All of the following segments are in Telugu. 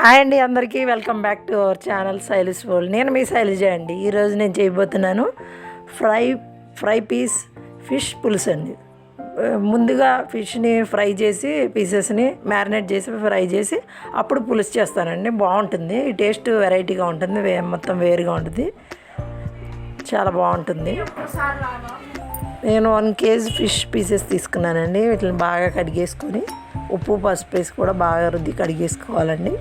హాయ్ అండి, అందరికీ welcome back to our channel Shailesh world. నేను మీ శైలజ అండి. ఈరోజు నేను చేయబోతున్నాను ఫ్రై పీస్ ఫిష్ పులుసు అండి. ముందుగా ఫిష్ని ఫ్రై చేసి పీసెస్ని మ్యారినేట్ చేసి ఫ్రై చేసి అప్పుడు పులుసు చేస్తానండి. బాగుంటుంది, ఈ టేస్ట్ వెరైటీగా ఉంటుంది, మొత్తం వేరుగా ఉంటుంది, చాలా బాగుంటుంది. నేను 1 kg ఫిష్ పీసెస్ తీసుకున్నానండి. వీటిని బాగా కడిగేసుకొని ఉప్పు పసుపు వేసి కూడా బాగా రుద్ది కడిగేసుకోవాలండి.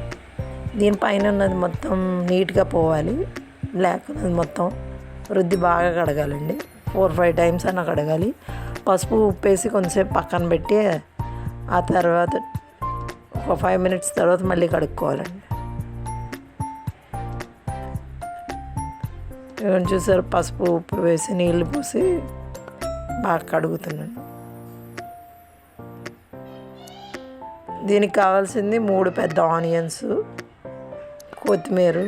దీనిపైన ఉన్నది మొత్తం నీట్గా పోవాలి, బ్లాక్ ఉన్నది మొత్తం రుద్ది బాగా కడగాలండి. 4-5 times అన్న కడగాలి. పసుపు ఉప్పు వేసి కొంచెంసేపు పక్కన పెట్టి ఆ తర్వాత ఒక 5 minutes తర్వాత మళ్ళీ కడుక్కోవాలండి. చూసారు, పసుపు ఉప్పు వేసి నీళ్ళు పోసి బాగా కడుగుతున్నాను. దీనికి కావాల్సింది 3 పెద్ద ఆనియన్స్, కొత్తిమీర,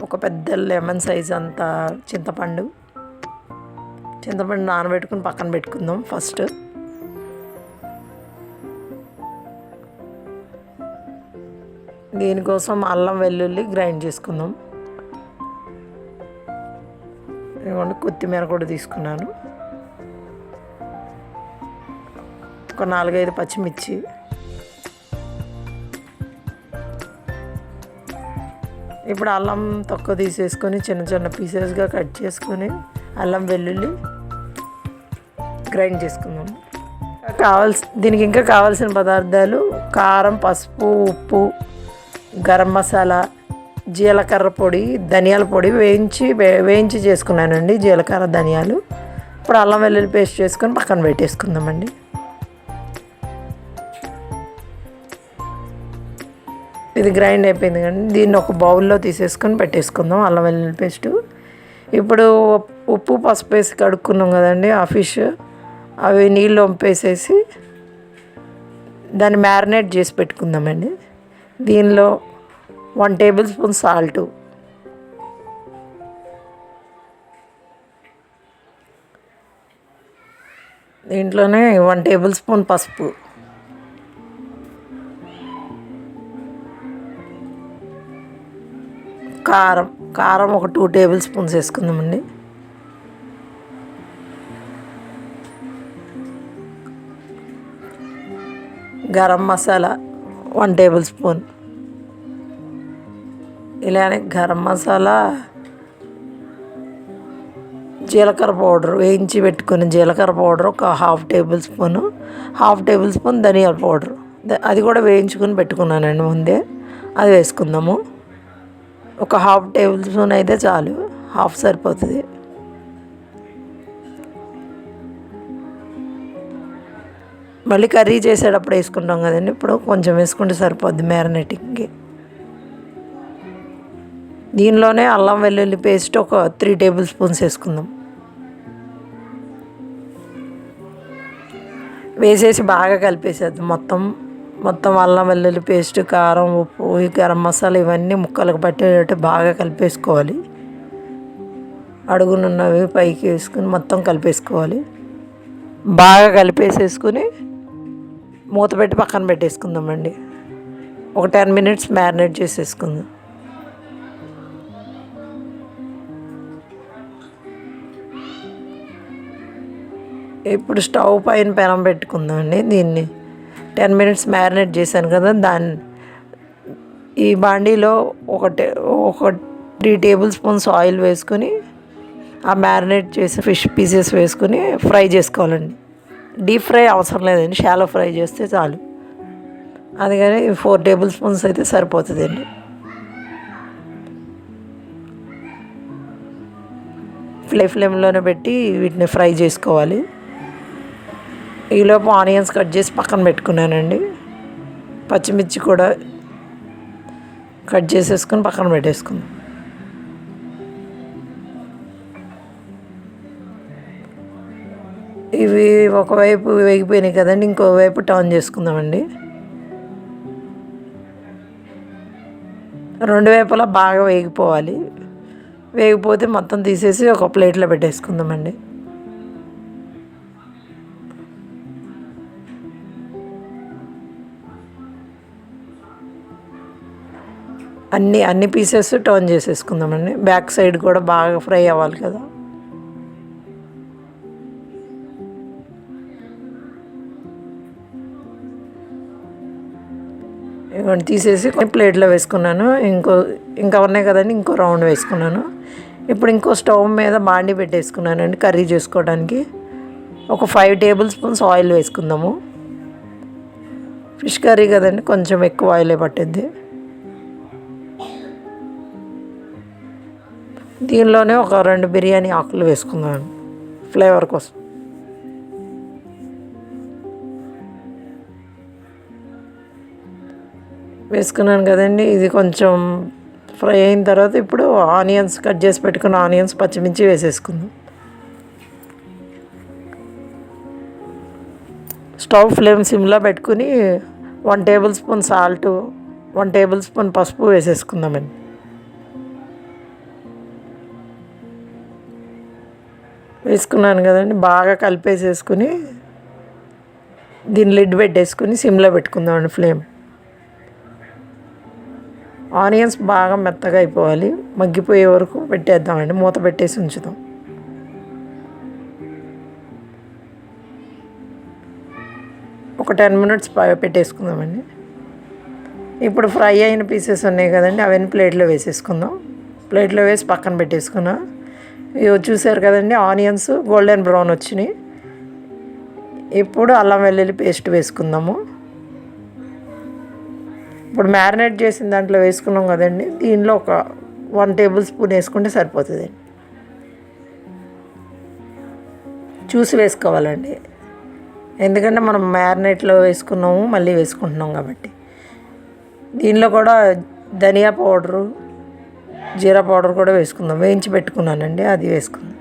ఒక పెద్ద లెమన్ సైజ్ అంత చింతపండు నానబెట్టుకుని పక్కన పెట్టుకుందాం. ఫస్ట్ దీనికోసం అల్లం వెల్లుల్లి గ్రైండ్ చేసుకుందాం. ఇదిగోండి, కొత్తిమీర కూడా తీసుకున్నాను. ఒక 4-5 పచ్చిమిర్చి, ఇప్పుడు అల్లం తొక్క తీసేసుకొని చిన్న చిన్న పీసెస్గా కట్ చేసుకొని అల్లం వెల్లుల్లి గ్రైండ్ చేసుకుందాం. దీనికి ఇంకా కావాల్సిన పదార్థాలు కారం, పసుపు, ఉప్పు, గరం మసాలా, జీలకర్ర పొడి, ధనియాల పొడి వేయించి చేసుకున్నానండి. జీలకర్ర ధనియాలు. ఇప్పుడు అల్లం వెల్లుల్లి పేస్ట్ చేసుకొని పక్కన పెట్టేసుకుందామండి. ఇది గ్రైండ్ అయిపోయింది కానీ దీన్ని ఒక బౌల్లో తీసేసుకొని పెట్టేసుకుందాం అల్లం వెల్లుల్లి పేస్టు. ఇప్పుడు ఉప్పు పసుపు వేసి కడుక్కున్నాం కదండి ఆ ఫిష్, అవి నీళ్ళు వంపేసేసి దాన్ని మ్యారినేట్ చేసి పెట్టుకుందామండి. దీనిలో 1 tablespoon సాల్టు, దీంట్లోనే 1 tablespoon పసుపు, కారం ఒక 2 tablespoons వేసుకుందామండి. గరం మసాలా 1 tablespoon. ఇలానే గరం మసాలా, జీలకర్ర పౌడర్ వేయించి పెట్టుకుని జీలకర్ర పౌడర్ ఒక 1/2 tablespoon ధనియాల పౌడర్, అది కూడా వేయించుకొని పెట్టుకున్నానండి ముందే, అది వేసుకుందాము. ఒక 1/2 tablespoon అయితే చాలు, 1/2 సరిపోతుంది. మళ్ళీ కర్రీ చేసేటప్పుడు వేసుకుంటాం కదండి, ఇప్పుడు కొంచెం వేసుకుంటే సరిపోద్ది మ్యారినేటింగ్కి. దీనిలోనే అల్లం వెల్లుల్లి పేస్ట్ ఒక 3 tablespoons వేసుకుందాం. వేసేసి బాగా కలిపేసేద్దాం. మొత్తం అల్లం వెల్లుల్లి పేస్ట్, కారం, ఉప్పు, గరం మసాలా ఇవన్నీ ముక్కలకు పట్టేటట్టు బాగా కలిపేసుకోవాలి. అడుగునున్నవి పైకి వేసుకుని మొత్తం కలిపేసుకోవాలి. బాగా కలిపేసేసుకుని మూత పెట్టి పక్కన పెట్టేసుకుందామండి. ఒక 10 minutes మ్యారినేట్ చేసేసుకుందాం. ఇప్పుడు స్టవ్ పైన పెనం పెట్టుకుందామండి. దీన్ని 10 minutes మ్యారినేట్ చేశాను కదా, ఈ బాండీలో ఒక 3 tablespoons ఆయిల్ వేసుకొని ఆ మ్యారినేట్ చేసి ఫిష్ పీసెస్ వేసుకొని ఫ్రై చేసుకోవాలండి. డీప్ ఫ్రై అవసరం లేదండి, షాలో ఫ్రై చేస్తే చాలు. అది కానీ 4 tablespoons అయితే సరిపోతుందండి. ఫ్లేమ్లోనే పెట్టి వీటిని ఫ్రై చేసుకోవాలి. ఈలోపు ఆనియన్స్ కట్ చేసి పక్కన పెట్టుకున్నానండి. పచ్చిమిర్చి కూడా కట్ చేసేసుకొని పక్కన పెట్టేసుకుందాం. ఇవి ఒకవైపు వేగిపోయినాయి కదండి, ఇంకోవైపు టర్న్ చేసుకుందామండి. 2 వైపులా బాగా వేగిపోవాలి. వేగిపోతే మొత్తం తీసేసి ఒక ప్లేట్లో పెట్టేసుకుందామండి. అన్ని పీసెస్ టర్న్ చేసేసుకుందామండి. బ్యాక్ సైడ్ కూడా బాగా ఫ్రై అవ్వాలి కదా. ఇవన్నీ తీసేసి ప్లేట్లో వేసుకున్నాను. ఇంకా ఉన్నాయి కదండి, ఇంకో రౌండ్ వేసుకున్నాను. ఇప్పుడు ఇంకో స్టవ్ మీద బాండి పెట్టేసుకున్నానండి కర్రీ చేసుకోవడానికి. ఒక 5 టేబుల్ స్పూన్స్ ఆయిల్ వేసుకుందాము. ఫిష్ కర్రీ కదండి, కొంచెం ఎక్కువ ఆయిలే పట్టింది. దీనిలోనే ఒక 2 బిర్యానీ ఆకులు వేసుకున్నాను ఫ్లేవర్ కోసం. వేసుకున్నాను కదండి. ఇది కొంచెం ఫ్రై అయిన తర్వాత ఇప్పుడు ఆనియన్స్, కట్ చేసి పెట్టుకున్న ఆనియన్స్, పచ్చిమిర్చి వేసేసుకుందాం. స్టవ్ ఫ్లేమ్ సిమ్లో పెట్టుకుని 1 table spoon salt, 1 table spoon పసుపు వేసేసుకుందామండి. వేసుకున్నాను కదండి, బాగా కలిపేసేసుకుని దీన్ని లిడ్ పెట్టేసుకుని సిమ్లో పెట్టుకుందామండి ఫ్లేమ్. ఆనియన్స్ బాగా మెత్తగా అయిపోవాలి, మగ్గిపోయే వరకు పెట్టేద్దామండి. మూత పెట్టేసి ఉంచుదాం. ఒక 10 మినిట్స్ పెట్టేసుకుందామండి. ఇప్పుడు ఫ్రై అయిన పీసెస్ ఉన్నాయి కదండి, అవన్నీ ప్లేట్లో వేసేసుకుందాం. ప్లేట్లో వేసి పక్కన పెట్టేసుకున్నాం. ఇవి చూసారు కదండి, ఆనియన్స్ గోల్డెన్ బ్రౌన్ వచ్చినాయి. ఇప్పుడు అల్లం వెల్లుల్లి పేస్ట్ వేసుకుందాము. ఇప్పుడు మ్యారినేట్ చేసిన దాంట్లో వేసుకున్నాం కదండి, దీనిలో ఒక 1 టేబుల్ స్పూన్ వేసుకుంటే సరిపోతుందండి. చూసి వేసుకోవాలండి, ఎందుకంటే మనం మ్యారినేట్లో వేసుకున్నాము, మళ్ళీ వేసుకుంటున్నాం కాబట్టి. దీనిలో కూడా ధనియా పౌడరు, జీరా పౌడర్ కూడా వేసుకుందాం. వేయించి పెట్టుకున్నానండి, అది వేసుకుందాం.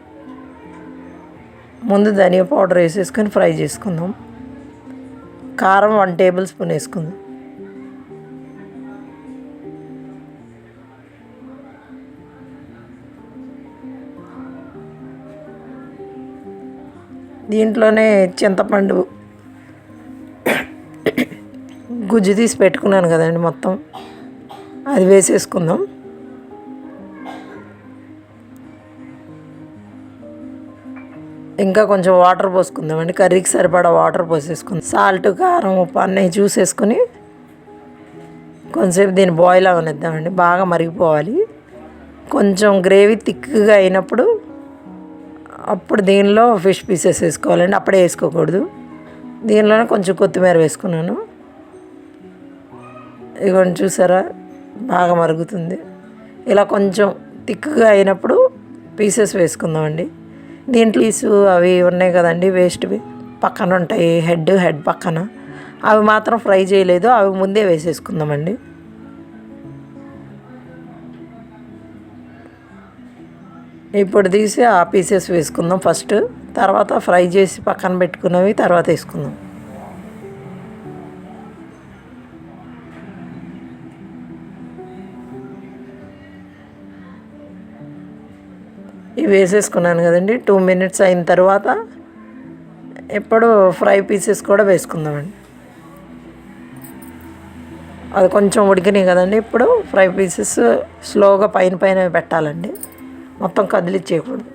ముందు ధనియా పౌడర్ వేసేసుకొని ఫ్రై చేసుకుందాం. కారం 1 టేబుల్ స్పూన్ వేసుకుందాం. దీంట్లోనే చింతపండు గుజ్జు తీసి పెట్టుకున్నాను కదండి, మొత్తం అది వేసేసుకుందాం. ఇంకా కొంచెం వాటర్ పోసుకుందామండి, కర్రీకి సరిపడా వాటర్ పోసేసుకుందాం. సాల్ట్, కారం, ఉప్పు అన్నీ చూసేసుకుని కొంచెంసేపు దీన్ని బాయిల్ అవనిద్దామండి. బాగా మరిగిపోవాలి. కొంచెం గ్రేవీ థిక్గా అయినప్పుడు అప్పుడు దీనిలో ఫిష్ పీసెస్ వేసుకోవాలండి, అప్పుడే వేసుకోకూడదు. దీనిలోనే కొంచెం కొత్తిమీర వేసుకున్నాను. ఇవన్నీ చూసారా, బాగా మరుగుతుంది. ఇలా కొంచెం థిక్గా అయినప్పుడు పీసెస్ వేసుకుందామండి. దీంట్లో అవి ఉన్నాయి కదండి, వేస్ట్వి పక్కన ఉంటాయి, హెడ్ పక్కన, అవి మాత్రం ఫ్రై చేయలేదు, అవి ముందే వేసేసుకుందామండి. ఇప్పుడు తీసి ఆ పీసెస్ వేసుకుందాం ఫస్ట్, తర్వాత ఫ్రై చేసి పక్కన పెట్టుకున్నవి తర్వాత వేసుకుందాం. ఇవి వేసేసుకున్నాను కదండి. 2 మినిట్స్ అయిన తర్వాత ఇప్పుడు ఫ్రై పీసెస్ కూడా వేసుకుందామండి. అది కొంచెం ఉడికినాయి కదండి, ఇప్పుడు ఫ్రై పీసెస్ స్లోగా పైన పెట్టాలండి, మొత్తం కదిలిచ్చేయకూడదు.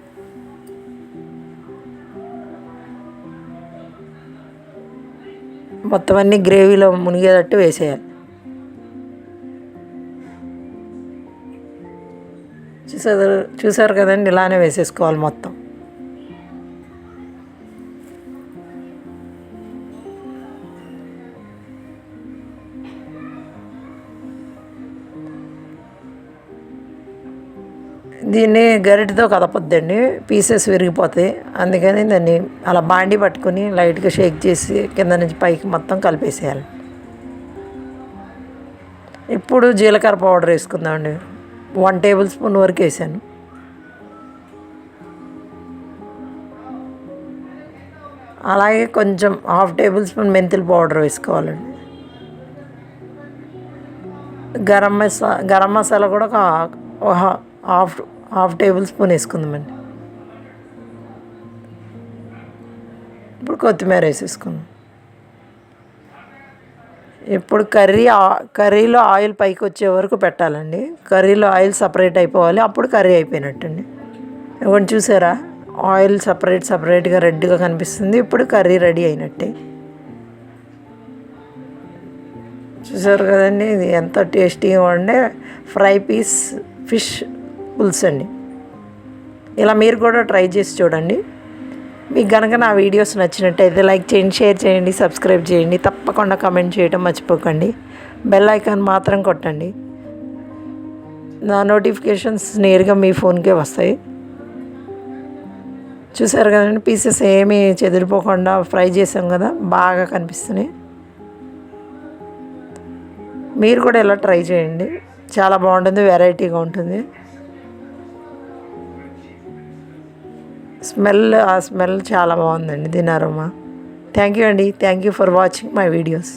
మొత్తం అన్నీ గ్రేవీలో మునిగేటట్టు వేసేయాలి. చూసారు కదండి, ఇలానే వేసేసుకోవాలి మొత్తం. దీన్ని గరిటెతో కదపొద్దండి, పీసెస్ విరిగిపోతాయి. అందుకని దాన్ని అలా బాండి పట్టుకుని లైట్గా షేక్ చేసి కింద నుంచి పైకి మొత్తం కలిపేసేయాలి. ఇప్పుడు జీలకర్ర పౌడర్ వేసుకుందామండి. 1 టేబుల్ స్పూన్ వరకు వేసాను. అలాగే కొంచెం 1/2 టేబుల్ స్పూన్ మెంతుల పౌడర్ వేసుకోవాలండి. గరం మసాలా కూడా ఒక హాఫ్ టేబుల్ స్పూన్ వేసుకుందామండి. ఇప్పుడు కొత్తిమీర వేసేసుకుందాం. ఇప్పుడు కర్రీలో ఆయిల్ పైకి వచ్చే వరకు పెట్టాలండి. కర్రీలో ఆయిల్ సపరేట్ అయిపోవాలి, అప్పుడు కర్రీ అయిపోయినట్టండి. ఇవ్వండి చూసారా, ఆయిల్ సపరేట్గా రెడ్గా కనిపిస్తుంది. ఇప్పుడు కర్రీ రెడీ అయినట్టే. చూసారు కదండి, ఇది ఎంత టేస్టీగా ఉండే ఫ్రై పీస్ ఫిష్ పులుసు అండి. ఇలా మీరు కూడా ట్రై చేసి చూడండి. మీకు కనుక నా వీడియోస్ నచ్చినట్టయితే లైక్ చేయండి, షేర్ చేయండి, సబ్స్క్రైబ్ చేయండి. తప్పకుండా కమెంట్ చేయడం మర్చిపోకండి. బెల్ ఐకాన్ మాత్రం కొట్టండి. నా నోటిఫికేషన్స్ నేరుగా మీ ఫోన్కే వస్తాయి. చూసారు కదండి, పీసెస్ ఏమీ చెదిరిపోకుండా ఫ్రై చేసాం కదా, బాగా కనిపిస్తున్నాయి. మీరు కూడా ఇలా ట్రై చేయండి, చాలా బాగుంటుంది, వెరైటీగా ఉంటుంది. స్మెల్ చాలా బాగుందండి, దీని అరోమా. థ్యాంక్ యూ అండి, thank you for watching my videos.